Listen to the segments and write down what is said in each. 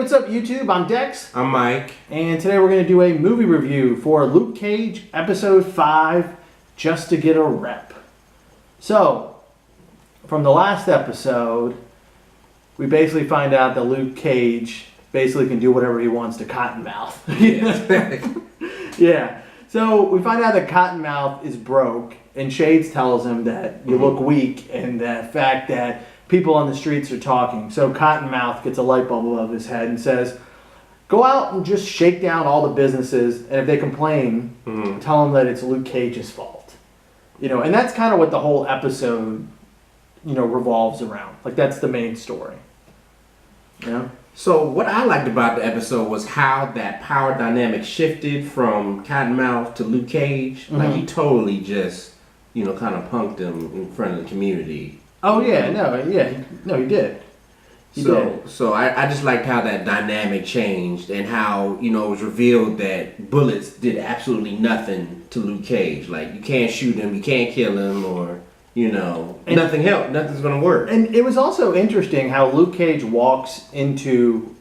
what's up YouTube? I'm Dex. I'm Mike. And today we're going to do a movie review for Luke Cage Episode 5, Just to Get a Rep. So, from the last episode, we basically find out that Luke Cage basically can do whatever he wants to Cottonmouth. Yeah. So, we find out that Cottonmouth is broke, and Shades tells him that you look weak, and the fact that people on the streets are talking. So Cottonmouth gets a light bulb above his head and says, go out and just shake down all the businesses, and if they complain, tell them that it's Luke Cage's fault. You know, and that's kind of what the whole episode, you know, revolves around. Like, that's the main story. Yeah. So what I liked about the episode was how that power dynamic shifted from Cottonmouth to Luke Cage. Like, he totally just, you know, kind of punked him in front of the community. Oh, yeah, he did. So I just liked how that dynamic changed and how, you know, it was revealed that bullets did absolutely nothing to Luke Cage. Like, you can't shoot him, you can't kill him, or, you know, nothing helped, nothing's gonna work. And it was also interesting how Luke Cage walks into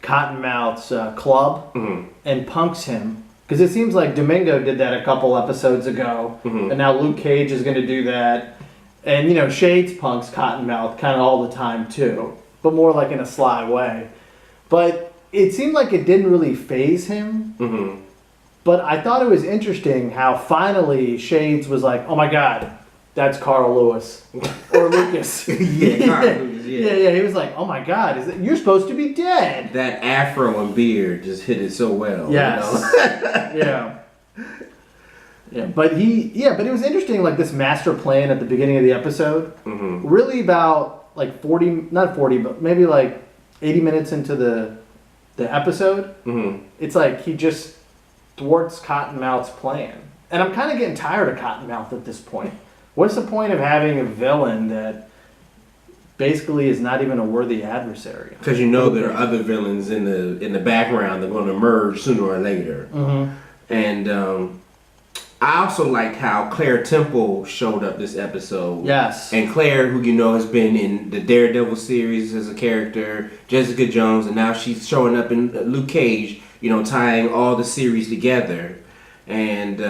Cottonmouth's club and punks him. Because it seems like Domingo did that a couple episodes ago, and now Luke Cage is going to do that. And, you know, Shades punks Cottonmouth kind of all the time, too. But more like in a sly way. But it seemed like it didn't really faze him. But I thought it was interesting how finally Shades was like, oh my God, that's Carl Lewis. Or Lucas. Carl Lewis, yeah. He was like, oh my God, you're supposed to be dead. That afro and beard just hit it so well. Yes. You know? But it was interesting, like this master plan at the beginning of the episode. Really about like 40, not 40, but maybe like 80 minutes into the episode. It's like he just thwarts Cottonmouth's plan. And I'm kind of getting tired of Cottonmouth at this point. What's the point of having a villain that basically is not even a worthy adversary? Because you know there are other villains in the background that are going to emerge sooner or later. And I also liked how Claire Temple showed up this episode. Yes. And Claire, who you know has been in the Daredevil series as a character, Jessica Jones, and now she's showing up in Luke Cage, you know, tying all the series together. And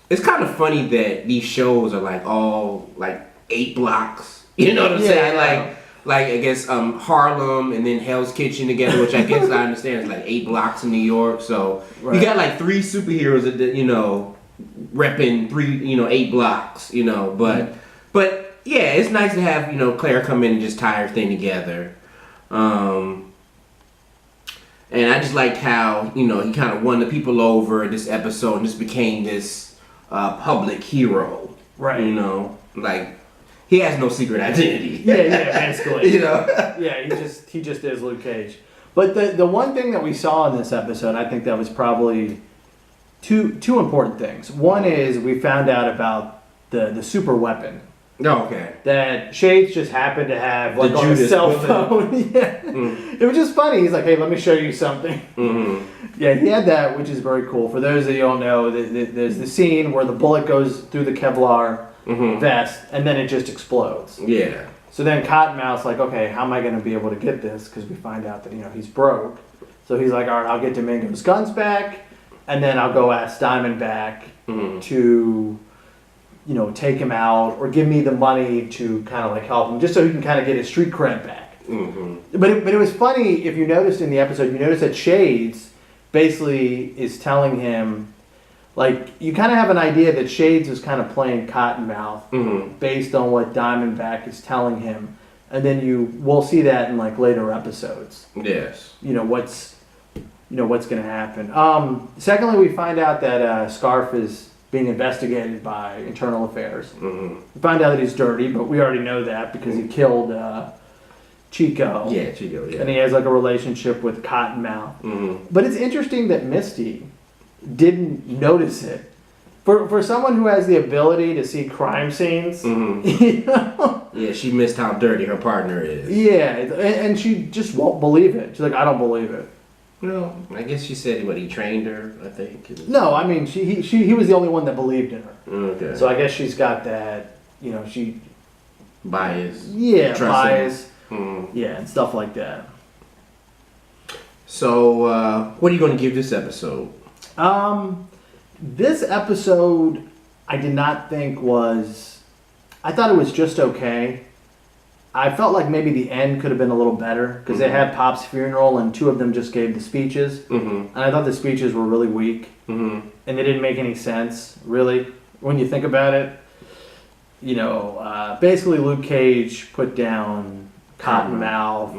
it's kind of funny that these shows are like all like 8 blocks. You know what I'm saying? Like I guess Harlem and then Hell's Kitchen together, which I guess I understand is like 8 blocks in New York. So you got like 3 superheroes that, you know, repping 8 blocks, you know, but yeah, it's nice to have, you know, Claire come in and just tie her thing together. And I just liked how, you know, he kind of won the people over this episode and just became this public hero. Right. You know, like he has no secret identity. Yeah, basically. You know? Yeah, he just is Luke Cage. But the one thing that we saw in this episode, I think that was probably two important things. One is we found out about the super weapon. Oh, okay. That Shades just happened to have like on his cell phone. It was just funny. He's like, hey, let me show you something. Yeah, he had that, which is very cool. For those that you don't know, there's the scene where the bullet goes through the Kevlar vest and then it just explodes. Yeah. So then Cottonmouth's like, okay, how am I going to be able to get this? Because we find out that, you know, he's broke. So he's like, all right, I'll get Domingo's guns back. And then I'll go ask Diamondback to, you know, take him out or give me the money to kind of like help him, just so he can kind of get his street cred back. But it was funny, if you noticed in the episode, you noticed that Shades basically is telling him, like, you kind of have an idea that Shades is kind of playing Cottonmouth based on what Diamondback is telling him. And then we'll see that in like later episodes. Yes. You know, what's going to happen. Secondly, we find out that Scarf is being investigated by Internal Affairs. We find out that he's dirty, but we already know that because he killed Chico. Yeah, Chico, yeah. And he has like a relationship with Cottonmouth. But it's interesting that Misty didn't notice it. For someone who has the ability to see crime scenes, you know? Yeah, she missed how dirty her partner is. Yeah, and she just won't believe it. She's like, I don't believe it. No, I guess she said he trained her, I think. No, I mean, he was the only one that believed in her. Okay. So I guess she's got that, you know, bias. Yeah, Trusting. bias. Yeah, and stuff like that. So, what are you going to give this episode? This episode, I did not think was. I thought it was just okay. I felt like maybe the end could have been a little better because they had Pop's funeral and two of them just gave the speeches, and I thought the speeches were really weak, and they didn't make any sense really when you think about it. You know, basically Luke Cage put down Cottonmouth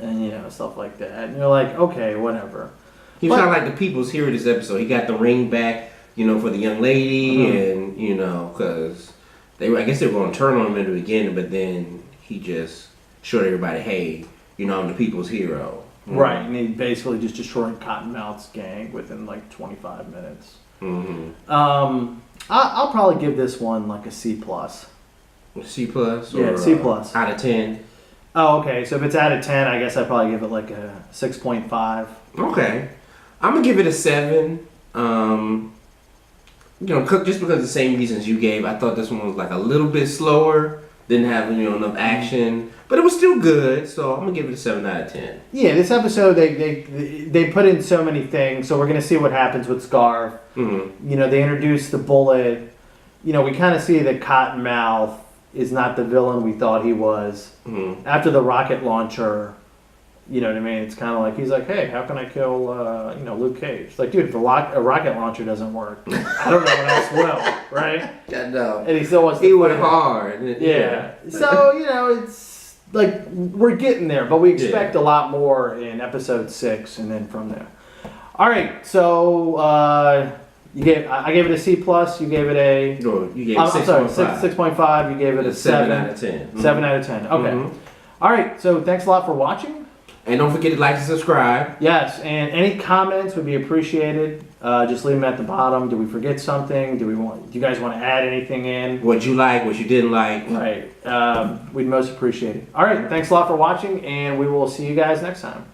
and stuff like that, and you're like, okay, whatever. He was kind of like the people's hero this episode. He got the ring back, for the young lady, and because I guess they were going to turn on him in the beginning, but then he just showed everybody, hey, I'm the people's hero. Right, and he basically just destroyed Cottonmouth's gang within like 25 minutes. I'll probably give this one like a C+. C plus? Yeah, or, C+. Out of 10? Oh, okay, so if it's out of 10, I guess I'd probably give it like a 6.5. Okay. I'm going to give it a 7. Just because of the same reasons you gave, I thought this one was like a little bit slower. Didn't have enough action, but it was still good. So I'm gonna give it a 7 out of 10. Yeah, this episode they put in so many things. So we're gonna see what happens with Scarf. They introduced the Bullet. We kind of see that Cottonmouth is not the villain we thought he was. After the rocket launcher, you know what I mean? It's kind of like he's like, hey, how can I kill Luke Cage? It's like, dude, if a rocket launcher doesn't work, I don't know what else will, right? I know. And he still wants to. He went hard. Yeah. So it's like we're getting there, but we expect a lot more in episode 6, and then from there. All right. So I gave it a C+. You gave it a. No, you gave it 6.5. I'm sorry, 6.5. You gave it a 7 out of 10. 7 out of 10. Okay. All right. So thanks a lot for watching. And don't forget to like and subscribe. Yes, and any comments would be appreciated. Just leave them at the bottom. Did we forget something? Do you guys want to add anything in? What you like, what you didn't like. Right. We'd most appreciate it. All right. Thanks a lot for watching, and we will see you guys next time.